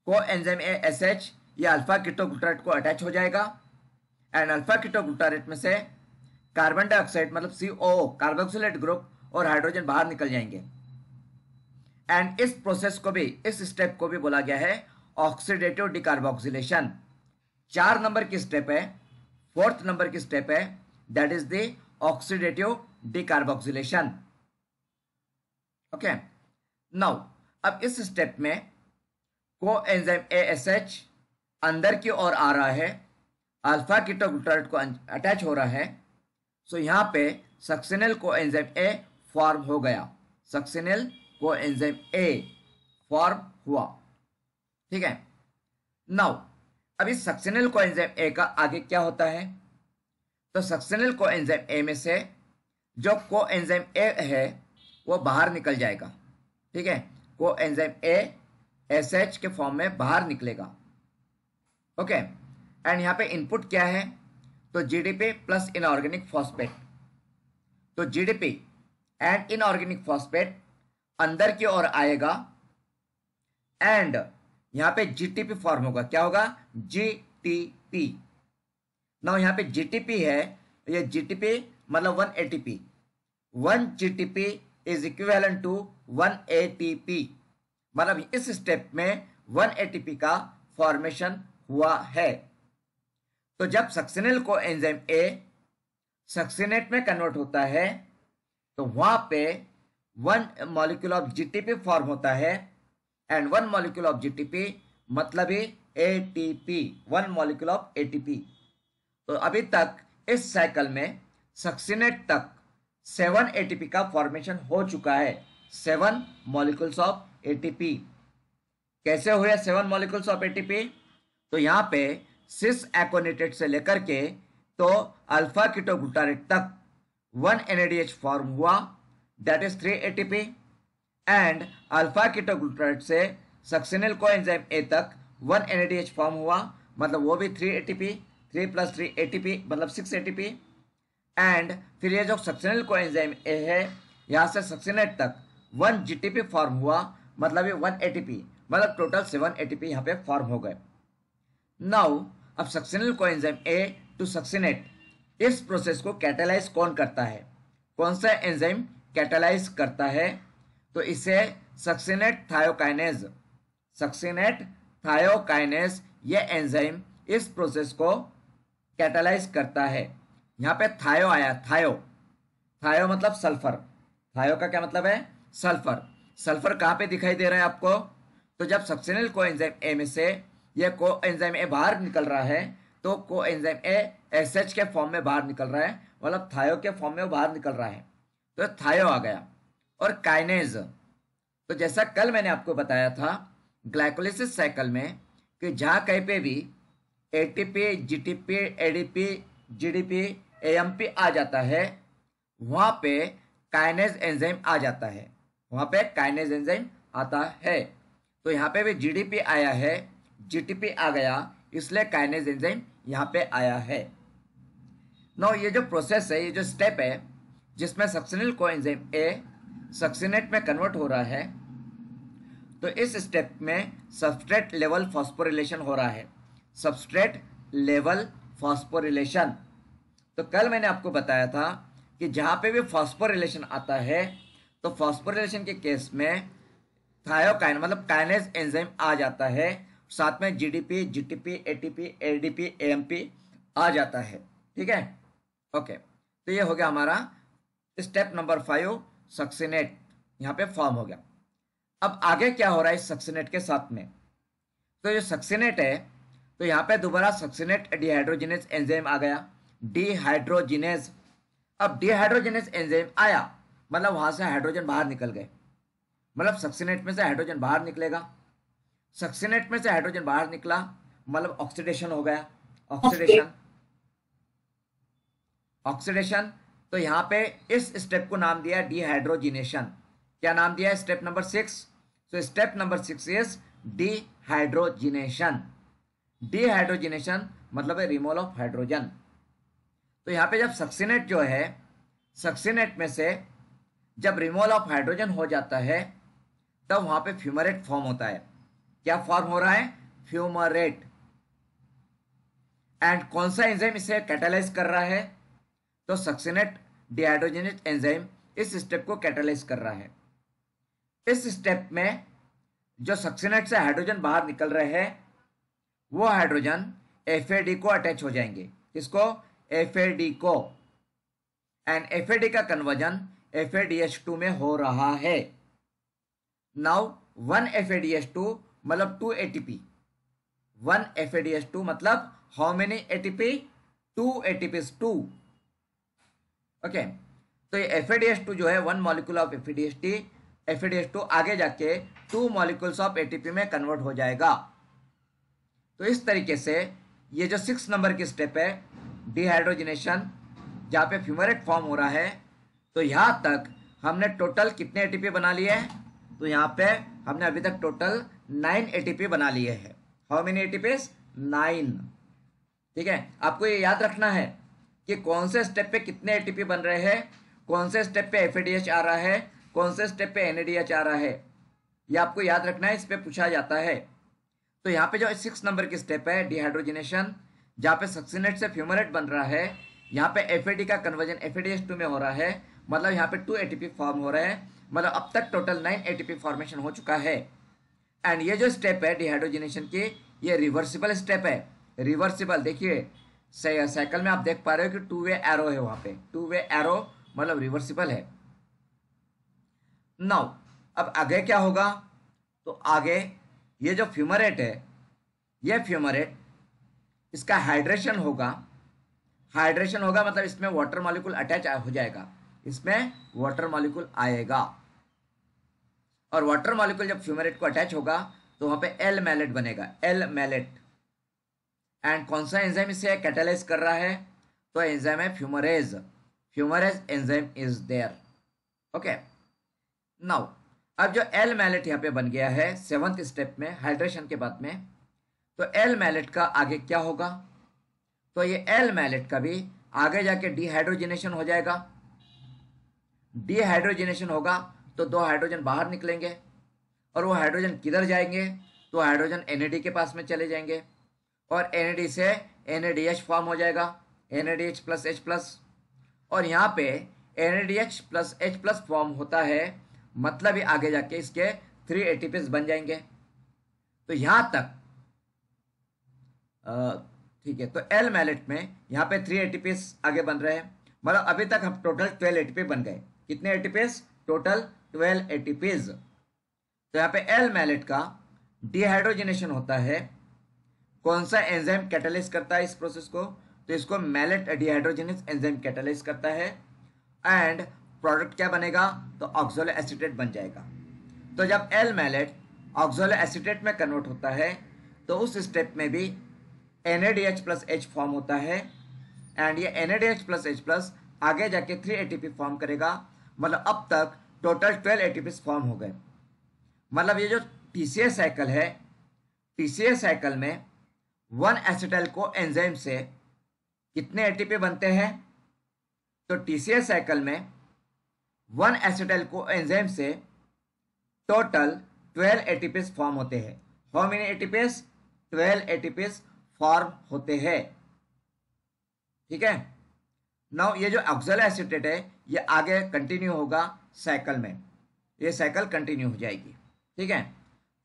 को एंजाइम ASH ये अल्फा कीटोग्लूटारेट को अटैच हो जाएगा, एंड अल्फा कीटोग्लूटारेट में से कार्बन डाइऑक्साइड मतलब COO कार्बोक्सिलेट ग्रुप और हाइड्रोजन बाहर निकल जाएंगे। एंड इस प्रोसेस को भी, इस स्टेप को भी बोला गया है ऑक्सीडेटिव डिकार्बोक्सिलेशन। 4 नंबर की स्टेप है, 4th नंबर की स्टेप है, that is the oxidative decarboxylation. Okay, now अब इस स्टेप में को एंजाइम ASH अंदर की ओर आ रहा है, अल्फा कीटोग्लूटारेट को अटैच हो रहा है, सो यहाँ पे सक्सेनिल को एंजाइम A फॉर्म हो गया, सक्सेनिल को एंजाइम A फॉर्म हुआ। ठीक है, नाउ अब इस सक्सेनिल को एंजाइम A का आगे क्या होता है? तो सक्सेनिल को एंजाइम A में से जो को एंजाइम A है वो बाहर निकल जाएगा। ठीक है, को एंजाइम A SH के फॉर्म में बाहर निकलेगा। ओके, एंड यहाँ पे इनपुट क्या है? तो GDP प्लस इनऑर्गेनिक फॉस्फेट, तो GDP एंड इनऑर्गेनिक फॉस्फेट अंदर की ओर आएगा, एंड यहाँ पे GTP फॉर्म होगा। क्या होगा? GTP। नाउ यहाँ पे GTP है, ये GTP मतलब 1 ATP, 1 GTP is equivalent to 1 ATP, मतलब इस स्टेप में 1 ATP का फॉर्मेशन हुआ है। तो जब सक्सेनिल को एंजाइम A सक्सेनेट में कन्वर्ट होता है, तो वहां पे 1 मॉलिक्यूल ऑफ GTP फॉर्म होता है, एंड 1 मॉलिक्यूल ऑफ GTP मतलब ही ATP, 1 मॉलिक्यूल ऑफ ATP। तो अभी तक इस साइकिल में सक्सेनेट तक 7 ATP का फॉर्मेशन हो चुका है, 7 मॉलिक्यूल्स ऑफ ATP। कैसे हुए 7 मॉलिक्यूल्स ऑफ ATP? तो यहाँ पे सिस एकोनेटेट से लेकर के तो अल्फा कीटोग्लूटारेट तक 1 NADH फॉर्म हुआ, that is 3 ATP, and alpha ketoglutarate से सक्सेनिल को एंजाइम A तक 1 NADH फॉर्म हुआ, मतलब वो भी 3 ATP, 3 प्लस 3 ATP मतलब 6 ATP, एंड फिर ये जो सक्सेनिल को एंजाइम A है, यहाँ से सक्सेनेट तक 1 GTP फॉर्म हुआ, मतलब ये 1 ATP, मतलब टोटल 7 ATP यहाँ पे फॉर्म हो गए। नाउ अब सक्सेनिल को एंजाइम A टू सक्सेनेट, इस प्रोसेस को कैटालाइज कौन करता है? कौन सा एंजाइम कैटालाइज करता है? तो इसे सक्सेनेट थायोकाइनेज, सक्सेनेट थायोकाइनेज ये एंजाइम इस प्रोसेस को कैटालाइज करता है। यहाँ पे थायो आया, थायो, थायो मतलब सल्फर। थायो का क्या मतलब है? सल्फर। सल्फर कहाँ पे दिखाई दे रहा है आपको? तो जब सक्सिनिल कोएंजाइम ए में से ये कोएंजाइम ए बाहर निकल रहा है, तो कोएंजाइम ए एसएच के फॉर्म में बाहर निकल रहा है, मतलब थायो के फॉर्म में बाहर निकल रहा है, तो थायो आ गया। और काइनेज, तो जैसा कल मैंने आपको बताया था ग्लाइकोलिसिस साइकिल में कि जहाँ कहीं पे भी ATP, GTP, ADP, GDP, AMP आ जाता है, वहाँ पे काइनेज एंजाइम आ जाता है, वहाँ पे काइनेज एंजाइम आता है। तो यहाँ पे भी जीडीपी आया है, जीटीपी आ गया, इसलिए काइनेज एंजाइम यहाँ पे आया है। नो ये जो प्रोसेस है, ये जो स्टेप है जिसमें सक्सिनिल कोएंजाइम ए सक्सिनेट में कन्वर्ट हो रहा है, तो इस स्टेप में सबस्ट्रेट लेवल फॉस्फोरिलेशन हो रहा है। सबस्ट्रेट लेवल फॉस्फोरिलेशन, तो कल मैंने आपको बताया था कि जहाँ पे भी फॉस्फोरिलेशन आता है, तो फॉस्फोरिलेशन के केस में थायोकाइन मतलब काइनेज एंजाइम आ जाता है, साथ में GDP, GTP, ATP, ADP, AMP आ जाता है। ठीक है, ओके। तो ये हो गया हमारा स्टेप नंबर 5, सक्सिनेट यहाँ पे फॉर्म हो गया। अब आगे क्या हो रहा है इस सक्सिनेट के साथ में? तो ये सक्सिनेट है, तो यहाँ पे दोबारा सक्सिनेट डिहाइड्रोजिनेज एंजाइम आ गया, डिहाइड्रोजिनेज। अब डिहाइड्रोजिनेज एंजाइम आया मतलब वहां से हाइड्रोजन बाहर निकल गए, मतलब सक्सिनेट में से हाइड्रोजन बाहर निकलेगा। सक्सिनेट में से हाइड्रोजन बाहर निकला मतलब ऑक्सीडेशन हो गया, ऑक्सीडेशन, ऑक्सीडेशन। तो यहाँ पे इस स्टेप को नाम दिया डिहाइड्रोजिनेशन। क्या नाम दिया है? Step number 6। So step number 6 is dehydrogenation. Dehydrogenation मतलब है रिमूवल ऑफ हाइड्रोजन। तो यहाँ पे जब सक्सिनेट जो है, सक्सिनेट में से जब रिमूवल ऑफ हाइड्रोजन हो जाता है, तब वहां पे फ्यूमरेट फॉर्म होता है। क्या फॉर्म हो रहा है? फ्यूमरेट। एंड कौन सा एंजाइम इसे कैटालाइज कर रहा है? तो सक्सिनेट डिहाइड्रोजिनेज एंजाइम इस स्टेप को कैटालाइज कर रहा है। इस स्टेप में जो सक्सिनेट से हाइड्रोजन बाहर निकल रहे हैं, वो हाइड्रोजन एफएडी को अटैच हो जाएंगे। किसको? एफएडी को। एंड एफएडी का कन्वर्जन FADH2 में हो रहा है। नाउ 1 FADH2 मतलब 2 ATP। 1 FADH2 मतलब how many ATP? 2 ATPs, 2। Okay, तो ये FADH2 जो है 1 मॉलिक्यूल ऑफ FADH2 आगे जाके 2 मॉलिक्यूल्स ऑफ ATP में कन्वर्ट हो जाएगा। तो इस तरीके से ये जो 6 नंबर की स्टेप है डिहाइड्रोजिनेशन, जहाँ पे फ्यूमरेट फॉर्म हो रहा है, तो यहाँ तक हमने टोटल कितने ATP बना लिए हैं? तो यहाँ पे हमने अभी तक टोटल 9 ATP बना लिए हैं। How many ATPs? 9। ठीक है, आपको ये याद रखना है कि कौन से स्टेप पे कितने ATP बन रहे हैं, कौन से स्टेप पे FADH आ रहा है, कौन से स्टेप पे NADH आ रहा है, ये आपको याद रखना है, इस पे पूछा जाता है। तो यहाँ पे जो 6 नंबर की स्टेप है डिहाइड्रोजिनेशन, जहाँ पे सक्सिनेट से फ्यूमरेट बन रहा है, यहाँ पे FAD का कन्वर्जन FADH2 में हो रहा है, मतलब यहाँ पे 2 ATP फॉर्म हो रहे हैं, मतलब अब तक टोटल 9 ATP फॉर्मेशन हो चुका है। एंड ये जो स्टेप है डिहाइड्रोजिनेशन की, ये रिवर्सिबल स्टेप है। रिवर्सिबल, देखिए साइकिल में आप देख पा रहे हो कि 2 वे एरो है, वहां पे 2 वे एरो मतलब रिवर्सिबल है। नाउ अब आगे क्या होगा? तो आगे ये जो फ्यूमरेट है, ये फ्यूमरेट, इसका हाइड्रेशन होगा। हाइड्रेशन होगा मतलब इसमें वाटर मॉलिक्यूल अटैच हो जाएगा, इसमें वाटर मॉलिक्यूल आएगा, और वाटर मॉलिक्यूल जब फ्यूमरेट को अटैच होगा तो वहां पे एल मैलेट बनेगा, एल मैलेट। एंड कौन सा एंजाइम इसे कैटालाइज कर रहा है? तो एंजाइम है fumarase. Fumarase enzyme is there. Okay, now अब जो एल मैलेट यहाँ पे बन गया है 7th स्टेप में हाइड्रेशन के बाद में, तो एल मैलेट का आगे क्या होगा? तो ये एल मैलेट का भी आगे जाके डिहाइड्रोजिनेशन हो जाएगा। डिहाइड्रोजिनेशन होगा तो 2 हाइड्रोजन बाहर निकलेंगे, और वो हाइड्रोजन किधर जाएंगे? तो हाइड्रोजन NAD के पास में चले जाएंगे, और NAD से NADH फॉर्म हो जाएगा, NADH प्लस H प्लस। और यहाँ पे NADH plus H plus form होता है, मतलब ही आगे जाके इसके 3 ATPs बन जाएंगे। तो यहाँ तक ठीक है, तो एल मैलेट में यहाँ पे 3 एटीपीज आगे बन रहे हैं, मतलब अभी तक हम टोटल 12 एटीपी बन गए। कितने एटीपीज? Total 12 ATPs. तो यहाँ पे एल मैलेट का डिहाइड्रोजनेशन होता है। कौन सा एंजाइम कैटालाइज करता है इस प्रोसेस को? तो इसको मैलेट डिहाइड्रोजनेस एंजाइम कैटालाइज करता है, एंड प्रोडक्ट क्या बनेगा? तो ऑक्सोलो एसीटेट बन जाएगा। तो जब एल मैलेट ऑक्सोलो एसीटेट में कन्वर्ट होता है तो उस स्टेप में भी NADH प्लस H फॉर्म होता है, एंड ये NADH प्लस H प्लस आगे जाके 3 एटीपी फॉर्म करेगा। मतलब अब तक टोटल 12 एटीपी फॉर्म हो गए। मतलब ये जो TCA साइकिल है, TCA साइकिल में 1 एसिटाइल को एंजाइम से कितने एटीपी बनते हैं? तो TCA साइकिल में 1 एसिटाइल को एंजाइम से टोटल 12 एटीपीज फॉर्म होते हैं। How many ATPs? 12 ATPs form होते हैं। ठीक है, नाउ ये जो ऑक्सलो एसीटेट है ये आगे कंटिन्यू होगा साइकिल में, ये साइकिल कंटिन्यू हो जाएगी। ठीक है,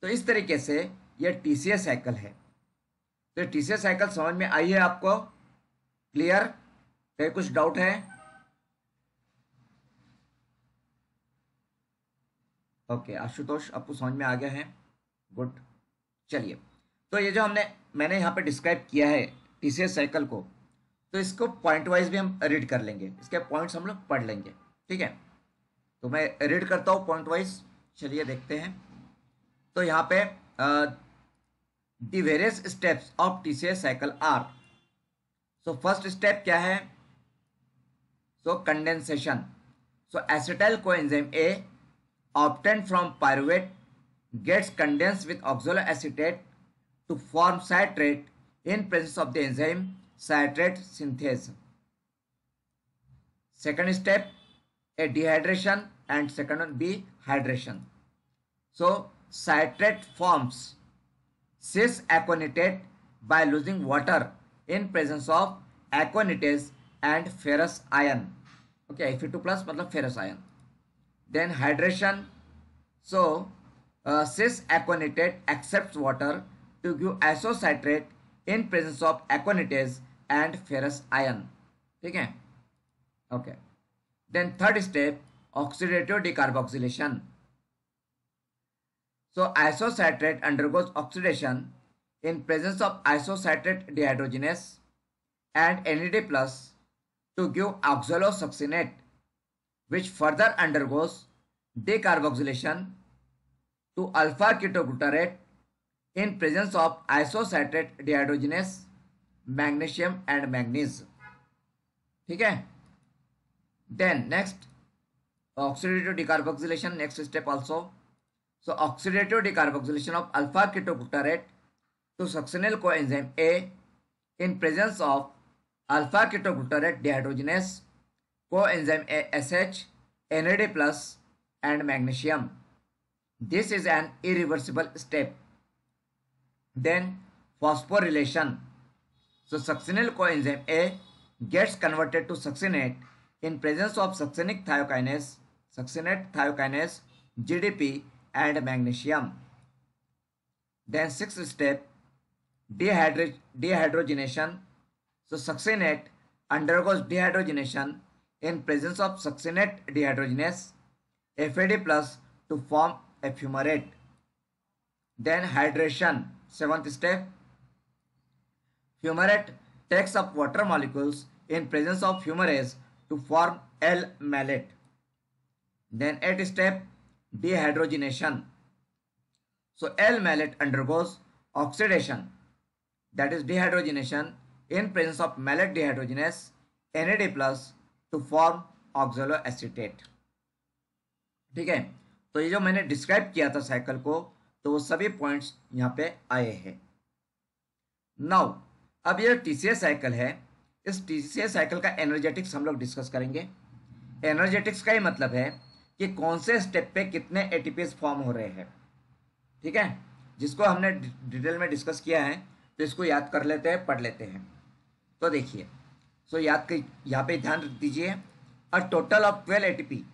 तो इस तरीके से ये TCA साइकिल है। तो TCA साइकिल समझ में आई है आपको? क्लियर? कहीं कुछ डाउट है? ओके, आशुतोष आपको समझ में आ गया है, गुड। चलिए, तो ये जो मैंने यहाँ पे डिस्क्राइब किया है TCA साइकिल को, तो इसको पॉइंट वाइज भी हम रीड कर लेंगे, इसके पॉइंट्स हम लोग पढ़ लेंगे। ठीक है, तो मैं रीड करता हूँ पॉइंट वाइज। चलिए देखते हैं। तो यहाँ पे the various steps of TCA cycle are. So first step क्या है? So condensation. So acetyl coenzyme A obtained from pyruvate gets condensed with oxaloacetate to form citrate in presence of the enzyme citrate synthase. Second step, a dehydration, and second one B hydration. So citrate forms cis aconitate by losing water in presence of aconitase and ferrous ion. Okay, Fe2 plus मतलब ferrous ion. Then hydration. So cis aconitate accepts water to give isocitrate in presence of aconitase and ferrous ion. ठीक है, okay. Then third step, oxidative decarboxylation. So isocitrate undergoes oxidation in presence of isocitrate dehydrogenase and NAD plus to give oxalosuccinate, which further undergoes decarboxylation to alpha ketoglutarate in presence of isocitrate dehydrogenase, magnesium and manganese. ठीक है, then next oxidative decarboxylation, next step also. So oxidative decarboxylation of alpha ketoglutarate to succinyl coenzyme A in presence of alpha ketoglutarate dehydrogenase, coenzyme ASH, NAD plus and magnesium. This is an irreversible step. Then phosphorylation. So succinyl coenzyme A gets converted to succinate in presence of succinic thiokinase, succinate thiokinase, GDP and magnesium. Then sixth step, dehydrogenation. So succinate undergoes dehydrogenation in presence of succinate dehydrogenase, FAD plus to form a fumarate. Then hydration, seventh step. Fumarate takes up water molecules in presence of fumarase to form L-malate. Then eighth step, dehydrogenation. So L-malate undergoes oxidation, that is dehydrogenation, in presence of malate dehydrogenase, NAD plus to form oxaloacetate. ठीक है, तो ये जो मैंने डिस्क्राइब किया था साइकिल को, तो वो सभी पॉइंट्स यहाँ पे आए हैं। नाउ अब ये TCA साइकिल है, इस TCA साइकिल का एनर्जेटिक्स हम लोग डिस्कस करेंगे। एनर्जेटिक्स का ही मतलब है कि कौन से स्टेप पे कितने एटीपीज फॉर्म हो रहे हैं। ठीक है, जिसको हमने डिटेल में डिस्कस किया है, तो इसको याद कर लेते हैं, पढ़ लेते हैं। तो देखिए, सो यहाँ पे ध्यान दीजिए, a total of 12 ATP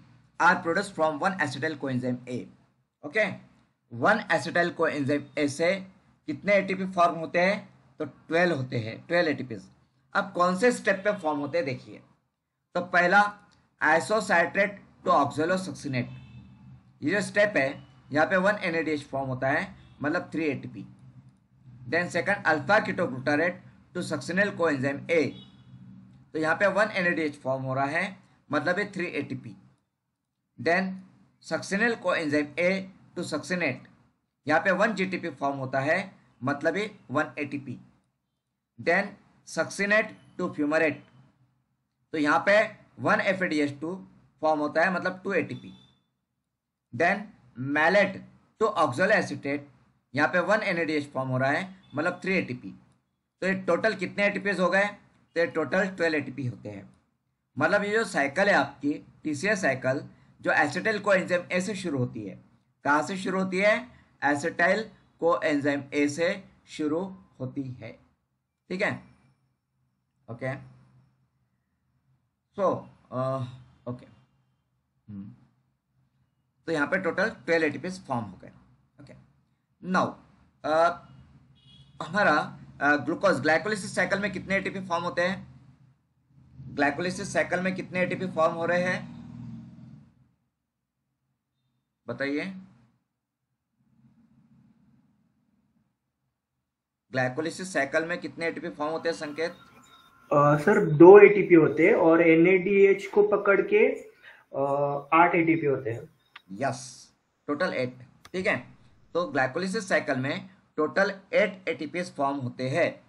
are produced from 1 acetyl coenzyme A. Okay, 1 acetyl coenzyme A से कितने एटीपी फॉर्म होते हैं? तो 12 होते हैं, 12 एटीपीज। अब कौन से स्टेप पे फॉर्म होते हैं देखिए। तो पहला आइसोसाइट्रेट टू ऑक्सोलोसक्सिनेट, ये जो स्टेप है यहाँ पे 1 NADH फॉर्म होता है, मतलब 3 ATP। Then second alpha ketoglutarate to succinyl coenzyme A, तो यहाँ पे 1 NADH फॉर्म हो रहा है, मतलब ये 3 ATP। Then succinyl coenzyme A to succinate, यहाँ पे 1 GTP फॉर्म होता है, मतलब ये 1 ATP। Then succinate to fumarate, तो यहाँ पे 1 FADH2 फॉर्म होता है, मतलब 2 ATP। देन मैलेट टू ऑक्सोलोएसीटेट, यहाँ पे 1 NADH फॉर्म हो रहा है, मतलब 3 ATP। तो ये टोटल कितने एटीपीज हो गए? तो ये टोटल 12 ATP होते हैं। मतलब ये जो साइकिल है आपकी TCA साइकिल, जो एसिटाइल कोएंजाइम ए से शुरू होती है। कहाँ से शुरू होती है? एसिटाइल कोएंजाइम ए से शुरू होती है। ठीक है, ओके। सो ओके, तो यहाँ पे टोटल 12 एटीपीज फॉर्म हो गए। ओके, नाउ हमारा ग्लूकोज ग्लाइकोलिसिस साइकिल में कितने एटीपी फॉर्म होते हैं? ग्लाइकोलिसिस साइकिल में कितने एटीपी फॉर्म हो रहे हैं बताइए। ग्लाइकोलिसिस साइकिल में कितने एटीपी फॉर्म होते हैं संकेत? सर 2 एटीपी होते हैं और NADH को पकड़ के 8 एटीपी होते हैं। Yes, total 8। ठीक है, तो ग्लाइकोलिसिस साइकिल में टोटल 8 एटीपीज फॉर्म होते हैं।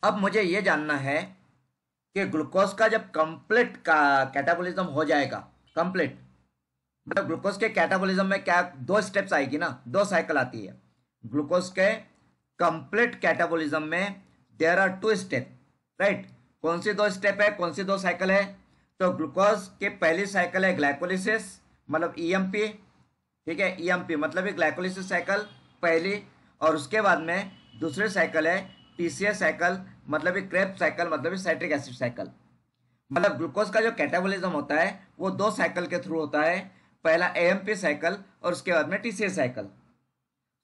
अब मुझे ये जानना है कि ग्लूकोज का जब कंप्लीट का कैटाबोलिज्म हो जाएगा, कंप्लीट मतलब ग्लूकोज के कैटाबोलिज्म में क्या 2 स्टेप्स आएगी ना, 2 साइकिल आती है। ग्लूकोज के कंप्लीट कैटाबोलिज्म में देयर आर 2 स्टेप, राइट। कौन सी 2 स्टेप है, कौन सी 2 साइकिल है? तो ग्लूकोज के पहली साइकिल है ग्लाइकोलिसिस, मतलब EMP। ठीक है, EMP मतलब ये ग्लाइकोलिसिस साइकिल पहली, और उसके बाद में दूसरी साइकिल है TCA साइकिल, मतलब ये क्रेब्स साइकिल, मतलब ये साइट्रिक एसिड साइकिल। मतलब ग्लूकोज का जो कैटाबोलिज्म होता है वो 2 साइकिल के थ्रू होता है, पहला AMP साइकिल और उसके बाद में TCA साइकिल।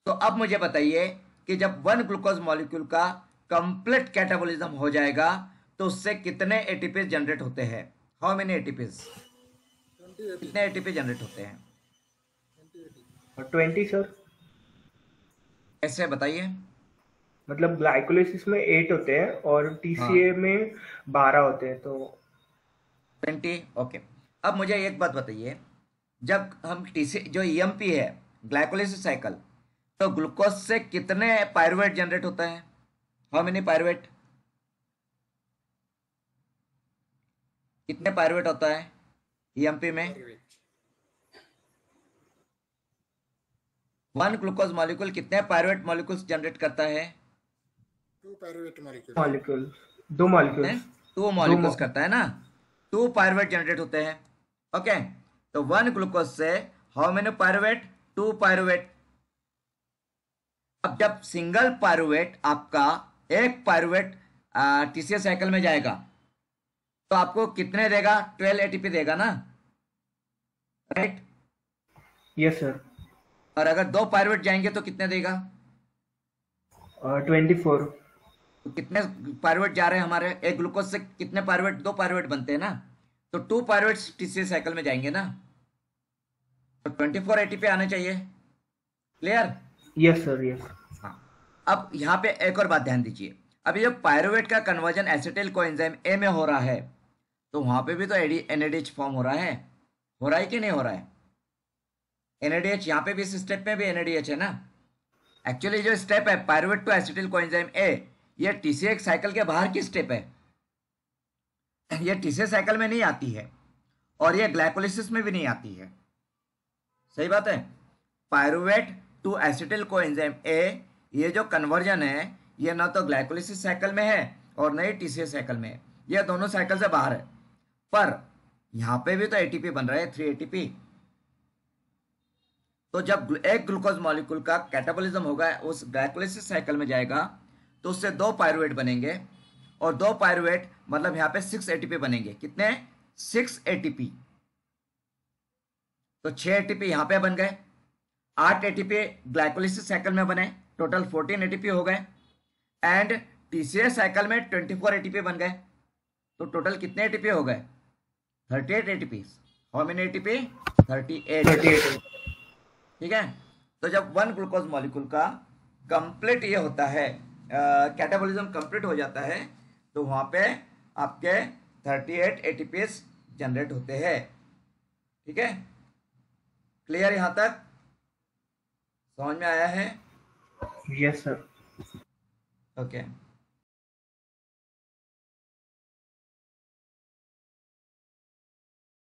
तो अब मुझे बताइए कि जब 1 ग्लूकोज मॉलिक्यूल का कंप्लीट कैटाबोलिज्म हो जाएगा तो उससे कितने एटीपीज जनरेट होते हैं? How many ATPs? कितने एटीपी जनरेट होते हैं? 20 सर। ऐसे बताइए। मतलब ग्लाइकोलिसिस में 8 होते हैं और TCA हाँ, में 12 होते हैं, तो 20। ओके, अब मुझे एक बात बताइए, जब हम टीसी जो EMP है ग्लाइकोलिसिस साइकिल, तो ग्लूकोज से कितने पायरुवेट जनरेट होता है? How many pyruvate? कितने पायरुवेट होता है EMP में? 1 ग्लूकोज मॉलिक्यूल कितने पायरुवेट मॉलिक्यूल्स जनरेट करता है? 2 मॉलिक्यूल्स 2 मॉलिक्यूल्स करता है ना, 2 पायरुवेट जनरेट होते हैं। ओके, तो 1 ग्लूकोज से हाउ मेनी पायरुवेट? 2 पायरुवेट। अब जब सिंगल पायरुवेट आपका एक पायरुवेट TCA साइकिल में जाएगा तो आपको कितने देगा? 12 ATP देगा ना, राइट। Yes sir. और अगर 2 पायरुवेट जाएंगे तो कितने देगा? 24। तो कितने पायरुवेट जा रहे हैं हमारे? एक ग्लूकोज से कितने पायरुवेट? 2 पायरुवेट बनते हैं ना, तो 2 पायरुवेट TCA साइकिल में जाएंगे ना, तो 24 ATP आने चाहिए। क्लियर? Yes sir, yes. हाँ, अब यहाँ पे एक और बात ध्यान दीजिए। अब ये जो पायरुवेट का कन्वर्जन एसिटाइल कोएंजाइम ए में हो रहा है, तो वहां पे भी तो NADH फॉर्म हो रहा है कि नहीं हो रहा है? NADH यहाँ पे भी इस स्टेप में भी NADH है ना। एक्चुअली जो स्टेप है pyruvate to acetyl coenzyme A, ये TCA साइकिल के बाहर की स्टेप है, ये TCA साइकिल में नहीं आती है और ये ग्लाइकोलिसिस में भी नहीं आती है। सही बात है। Pyruvate to acetyl coenzyme A, ये जो कन्वर्जन है ये ना तो ग्लाइकोलिसिस साइकिल में है और न ही TCA साइकिल में है, ये दोनों साइकिल से बाहर है। पर यहाँ पे भी तो ATP बन रहा है, 3 ATP। तो जब एक ग्लूकोज मॉलिक्यूल का कैटाबोलिज्म होगा उस ग्लाइकोलिसिस साइकिल में जाएगा तो उससे 2 पायरुवेट बनेंगे, और 2 पायरुवेट मतलब यहाँ पे 6 ATP बनेंगे। कितने? 6 ATP। तो 6 ATP यहाँ पे बन गए, 8 ATP ग्लाइकोलिसिस साइकिल में बने, टोटल 14 ATP हो गए। एंड टीसीएस साइकिल में 24 एटीपी बन गए, तो टोटल कितने एटीपी हो गए? 38 एटीपी। How many ATP? 38। 38। ठीक है। तो जब वन ग्लूकोज मॉलिक्यूल का कंप्लीट ये होता है, कैटाबॉलिज्म कंप्लीट हो जाता है, तो वहां पे आपके 38 एटीपीज जनरेट होते हैं। ठीक है, क्लियर यहां तक? समझ में आया है? Yes sir. ओके।